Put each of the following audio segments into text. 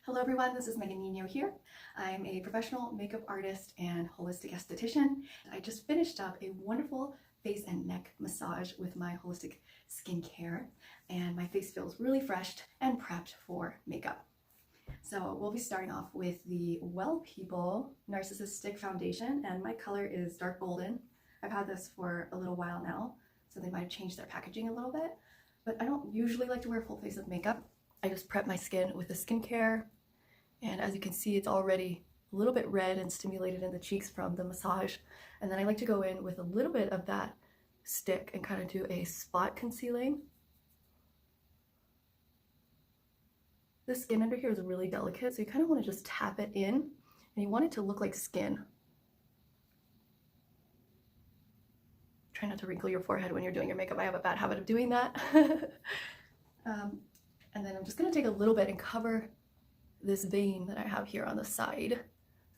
Hello everyone, this is Megan Nino here. I'm a professional makeup artist and holistic esthetician. I just finished up a wonderful face and neck massage with my holistic skincare, and my face feels really fresh and prepped for makeup. So we'll be starting off with the Well People Narcissistic Foundation, and my color is dark golden. I've had this for a little while now, so they might have changed their packaging a little bit, but I don't usually like to wear a full face of makeup. I just prep my skin with the skincare, and as you can see, it's already a little bit red and stimulated in the cheeks from the massage. And then I like to go in with a little bit of that stick and kind of do a spot concealing. The skin under here is really delicate, so you kind of want to just tap it in, and you want it to look like skin. Try not to wrinkle your forehead when you're doing your makeup. I have a bad habit of doing that. And then I'm just going to take a little bit and cover this vein that I have here on the side.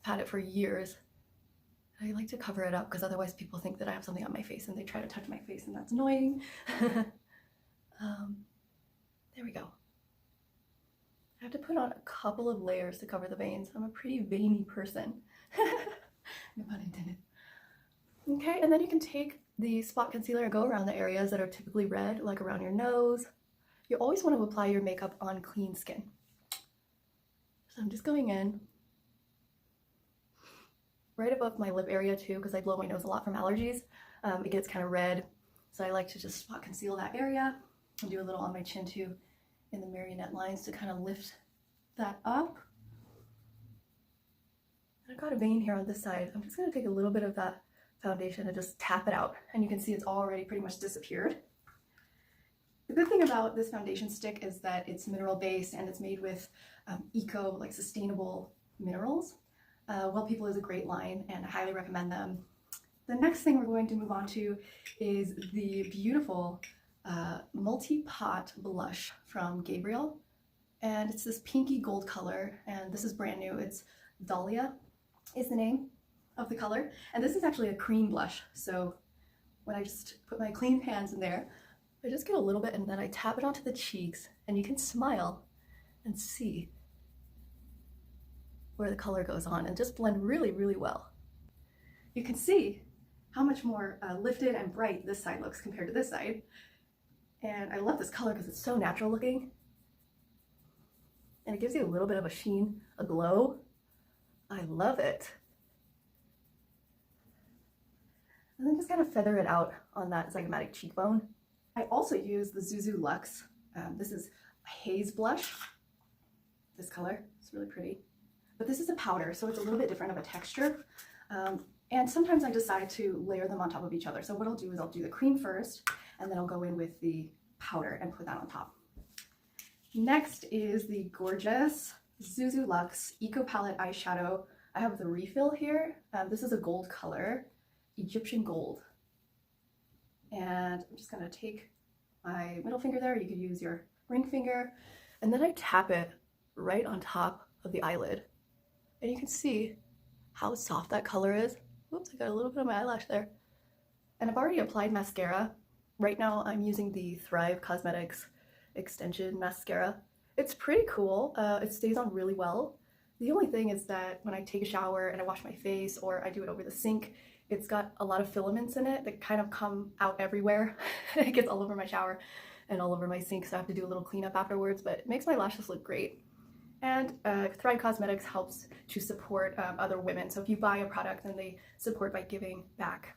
I've had it for years. I like to cover it up because otherwise people think that I have something on my face and they try to touch my face, and that's annoying. There we go. I have to put on a couple of layers to cover the veins. I'm a pretty veiny person. No pun intended. Okay, and then you can take the spot concealer and go around the areas that are typically red, like around your nose. You always want to apply your makeup on clean skin. So I'm just going in right above my lip area too, because I blow my nose a lot from allergies. It gets kind of red, so I like to just spot conceal that area and do a little on my chin too in the marionette lines to kind of lift that up. And I've got a vein here on this side. I'm just going to take a little bit of that foundation and just tap it out, and you can see it's already pretty much disappeared. The good thing about this foundation stick is that it's mineral based and it's made with sustainable minerals. Well People is a great line and I highly recommend them. The next thing we're going to move on to is the beautiful multi-pot blush from Gabriel, and it's this pinky gold color, and this is brand new. It's Dahlia is the name of the color, and this is actually a cream blush. So when I just put my clean hands in there, I just get a little bit and then I tap it onto the cheeks, and you can smile and see where the color goes on and just blend really, really well. You can see how much more lifted and bright this side looks compared to this side. And I love this color because it's so natural looking. And it gives you a little bit of a sheen, a glow. I love it. And then just kind of feather it out on that zygomatic cheekbone. I also use the Zuzu Luxe. This is a haze blush. This color, it's really pretty. But this is a powder, so it's a little bit different of a texture. And sometimes I decide to layer them on top of each other. So what I'll do is I'll do the cream first, and then I'll go in with the powder and put that on top. Next is the gorgeous Zuzu Luxe Eco Palette Eyeshadow. I have the refill here. This is a gold color, Egyptian gold. And I'm just gonna take my middle finger there. You could use your ring finger. And then I tap it right on top of the eyelid. And you can see how soft that color is. Oops, I got a little bit of my eyelash there. And I've already applied mascara. Right now I'm using the Thrive Cosmetics Extension Mascara. It's pretty cool. It stays on really well. The only thing is that when I take a shower and I wash my face or I do it over the sink, it's got a lot of filaments in it that kind of come out everywhere. It gets all over my shower and all over my sink, so I have to do a little cleanup afterwards, but it makes my lashes look great. And Thrive Cosmetics helps to support other women. So if you buy a product, then they support by giving back,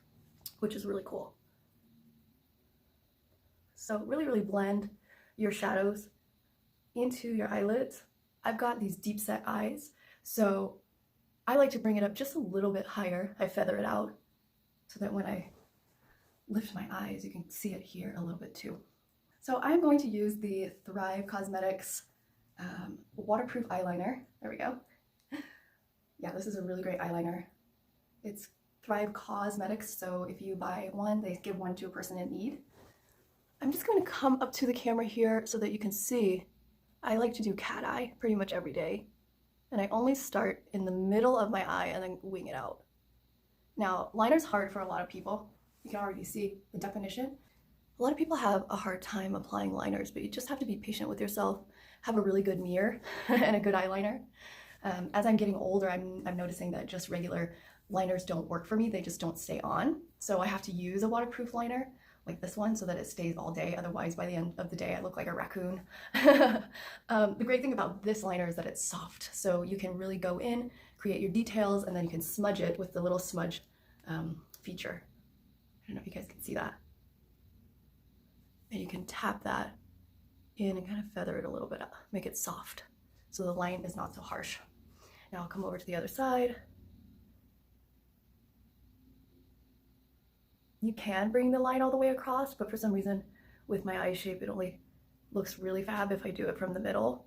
which is really cool. So really, really blend your shadows into your eyelids. I've got these deep set eyes, so I like to bring it up just a little bit higher. I feather it out so that when I lift my eyes, you can see it here a little bit too. So I'm going to use the Thrive Cosmetics waterproof eyeliner. There we go. Yeah, this is a really great eyeliner. It's Thrive Cosmetics, so if you buy one, they give one to a person in need. I'm just going to come up to the camera here so that you can see. I like to do cat eye pretty much every day. And I only start in the middle of my eye and then wing it out. Now, liner's hard for a lot of people. You can already see the definition. A lot of people have a hard time applying liners, but you just have to be patient with yourself have a really good mirror and a good eyeliner. As I'm getting older, I'm noticing that just regular liners don't work for me. They just don't stay on. So I have to use a waterproof liner like this one so that it stays all day. Otherwise, by the end of the day, I look like a raccoon. The great thing about this liner is that it's soft. So you can really go in, create your details, and then you can smudge it with the little smudge feature. I don't know if you guys can see that. And you can tap that in and kind of feather it a little bit up, make it soft so the line is not so harsh. Now I'll come over to the other side. You can bring the line all the way across, but for some reason with my eye shape, it only looks really fab if I do it from the middle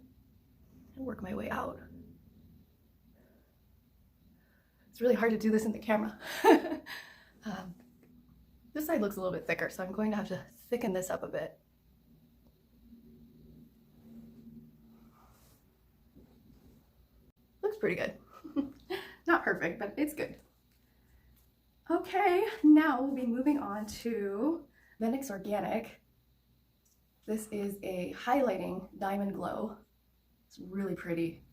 and work my way out. It's really hard to do this in the camera. This side looks a little bit thicker, so I'm going to have to thicken this up a bit. Looks pretty good. Not perfect, but it's good. Okay, now we'll be moving on to the NYX Organic. This is a highlighting diamond glow. It's really pretty.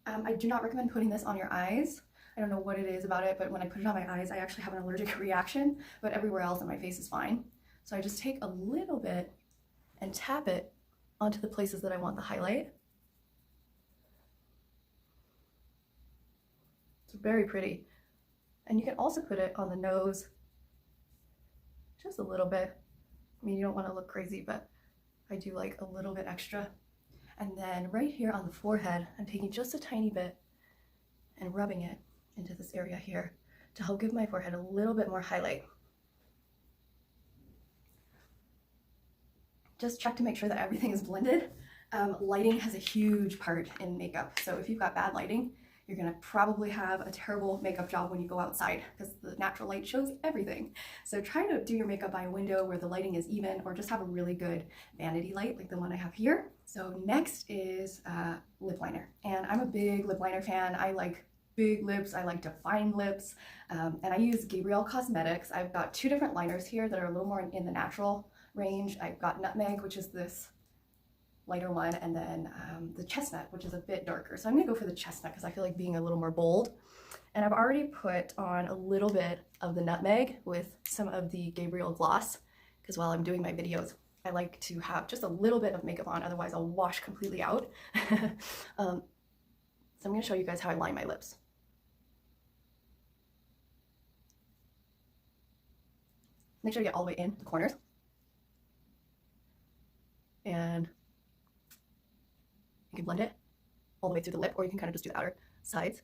I do not recommend putting this on your eyes. I don't know what it is about it, but when I put it on my eyes, I actually have an allergic reaction, but everywhere else on my face is fine. So I just take a little bit and tap it onto the places that I want the highlight. It's very pretty. And you can also put it on the nose, just a little bit. I mean, you don't want to look crazy, but I do like a little bit extra. And then right here on the forehead, I'm taking just a tiny bit and rubbing it into this area here to help give my forehead a little bit more highlight. Just check to make sure that everything is blended. Lighting has a huge part in makeup. So if you've got bad lighting, you're gonna probably have a terrible makeup job when you go outside because the natural light shows everything. So try to do your makeup by a window where the lighting is even, or just have a really good vanity light like the one I have here. So next is lip liner. And I'm a big lip liner fan. I like big lips, I like defined lips, and I use Gabrielle Cosmetics. I've got two different liners here that are a little more in the natural range. I've got Nutmeg, which is this lighter one, and then the Chestnut, which is a bit darker. So I'm gonna go for the Chestnut because I feel like being a little more bold. And I've already put on a little bit of the Nutmeg with some of the Gabrielle Gloss, because while I'm doing my videos, I like to have just a little bit of makeup on, otherwise I'll wash completely out. So I'm gonna show you guys how I line my lips. Make sure to get all the way in the corners. And you can blend it all the way through the lip, or you can kind of just do the outer sides.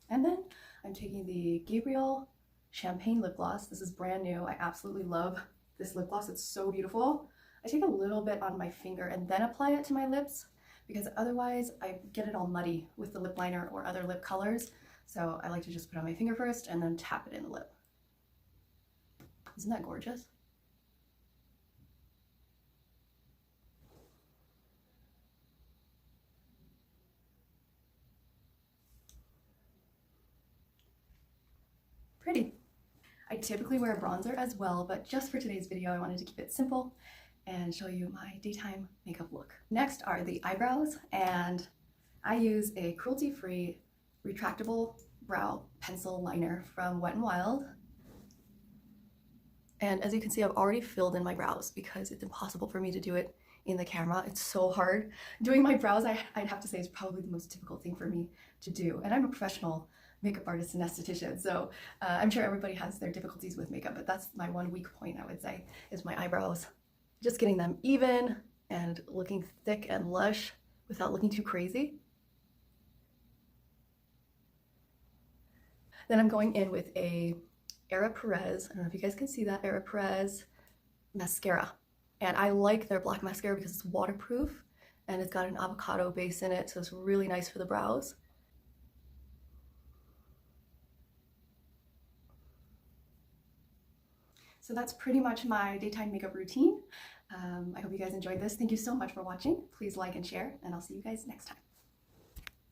And then I'm taking the Gabrielle Champagne Lip Gloss. This is brand new. I absolutely love this lip gloss. It's so beautiful. I take a little bit on my finger and then apply it to my lips because otherwise I get it all muddy with the lip liner or other lip colors. So I like to just put it on my finger first and then tap it in the lip. Isn't that gorgeous? Pretty. I typically wear a bronzer as well, but just for today's video, I wanted to keep it simple and show you my daytime makeup look. Next are the eyebrows, and I use a cruelty-free retractable brow pencil liner from Wet n Wild. And as you can see, I've already filled in my brows because it's impossible for me to do it in the camera. It's so hard. Doing my brows, I'd have to say, is probably the most difficult thing for me to do. And I'm a professional makeup artist and esthetician, so I'm sure everybody has their difficulties with makeup, but that's my one weak point, I would say, is my eyebrows. Just getting them even and looking thick and lush without looking too crazy. Then I'm going in with a Era Perez, I don't know if you guys can see that, Era Perez mascara. And I like their black mascara because it's waterproof and it's got an avocado base in it, so it's really nice for the brows. So that's pretty much my daytime makeup routine. I hope you guys enjoyed this. Thank you so much for watching. Please like and share, and I'll see you guys next time.